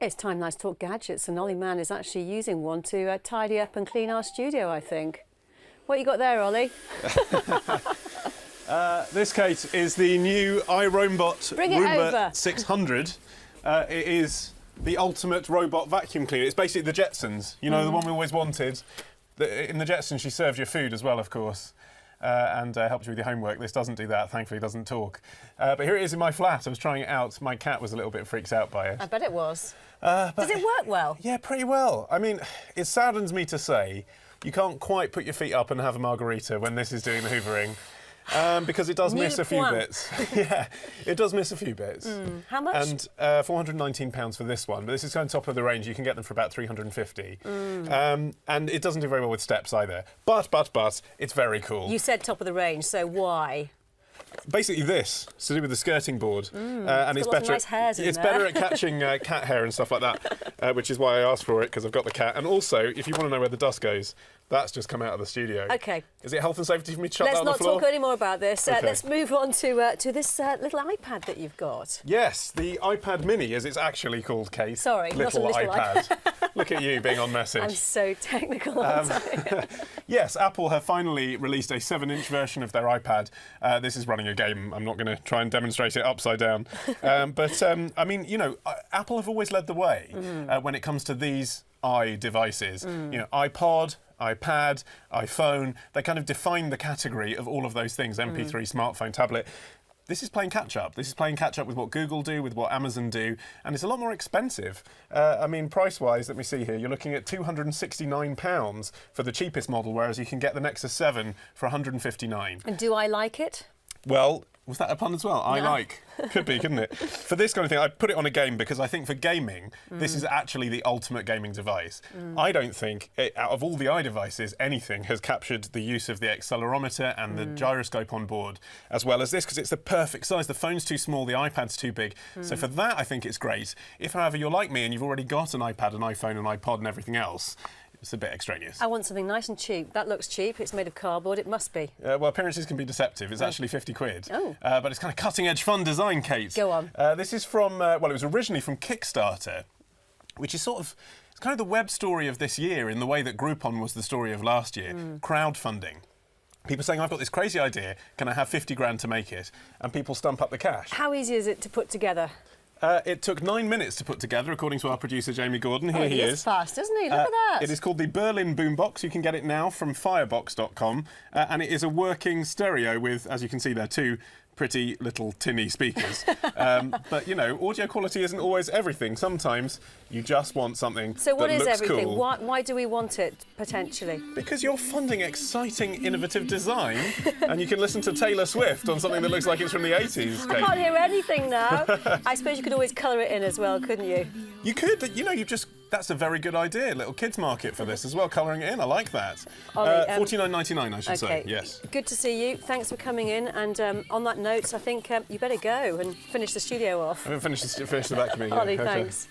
It's time now to talk gadgets, and Olly Mann is actually using one to tidy up and clean our studio, I think. What you got there, Ollie? This, Kate, is the new iRobot Roomba 600. 600. It is the ultimate robot vacuum cleaner. It's basically the Jetsons, you know, the one we always wanted. In the Jetsons, she served your food as well, of course, and helped you with your homework. This doesn't do that, thankfully, it doesn't talk. But here it is in my flat. I was trying it out. My cat was a little bit freaked out by it. I bet it was. Does it work well? Yeah, pretty well. I mean, it saddens me to say you can't quite put your feet up and have a margarita when this is doing the hoovering. Because it does miss a few bits. Yeah, it does miss a few bits. How much? And £419 for this one, but this is kind of top of the range. You can get them for about £350. And it doesn't do very well with steps either. But, it's very cool. You said top of the range, so why? Basically this, it's to do with the skirting board. And it's better, nice hairs in it's there. better at catching cat hair and stuff like that, which is why I asked for it, because I've got the cat. And also, if you want to know where the dust goes, that's just come out of the studio. OK. Is it health and safety for me to chuck that on the floor? Let's not talk any more about this. Okay. Let's move on to this little iPad that you've got. Yes, the iPad Mini, as it's actually called, Kate. Sorry, little not a little iPad. Look at you being on message. I'm so technical, aren't I? Yes, Apple have finally released a 7-inch version of their iPad. This is running a game. I'm not going to try and demonstrate it upside down. I mean, you know, Apple have always led the way when it comes to these devices. You know, iPod, iPad, iPhone, they kind of define the category of all of those things, MP3, smartphone, tablet. This is playing catch-up. This is playing catch-up with what Google do, with what Amazon do, and it's a lot more expensive. I mean, price-wise, let me see here, you're looking at £269 for the cheapest model, whereas you can get the Nexus 7 for £159. And do I like it? Well, was that a pun as well? No. I like. Could be, couldn't it? For this kind of thing, I put it on a game because I think for gaming, this is actually the ultimate gaming device. I don't think, out of all the iDevices, anything has captured the use of the accelerometer and the gyroscope on board, as well as this, because it's the perfect size. The phone's too small, the iPad's too big. So for that, I think it's great. If, however, you're like me and you've already got an iPad, an iPhone, an iPod and everything else, it's a bit extraneous. I want something nice and cheap. That looks cheap. It's made of cardboard. It must be. Well, appearances can be deceptive. It's actually 50 quid. Oh. But it's kind of cutting-edge fun design, Kate. Go on. This is from, well, it was originally from Kickstarter, which is sort of, it's kind of the web story of this year in the way that Groupon was the story of last year. Crowdfunding. People saying, I've got this crazy idea, can I have 50 grand to make it? And people stump up the cash. How easy is it to put together? It took 9 minutes to put together, according to our producer, Jamie Gordon. Here he is. He is fast, isn't he? Look at that. It is called the Berlin Boombos. You can get it now from Firebox.com. And it is a working stereo with, as you can see there, 2 pretty little tinny speakers. But, you know, audio quality isn't always everything. Sometimes you just want something So what that is looks everything? cool. Why do we want it, potentially? Because you're funding exciting, innovative design, and you can listen to Taylor Swift on something that looks like it's from the 80s, I Kate. can't hear anything now. I suppose you could always colour it in as well, couldn't you? You could, you know, that's a very good idea. Little kids market for this as well, colouring it in. I like that. Ollie, $49.99, I should say, yes. Good to see you. Thanks for coming in. And on that note, I think you better go and finish the studio off. I haven't finished the vacuuming yet. Ollie, Okay. thanks.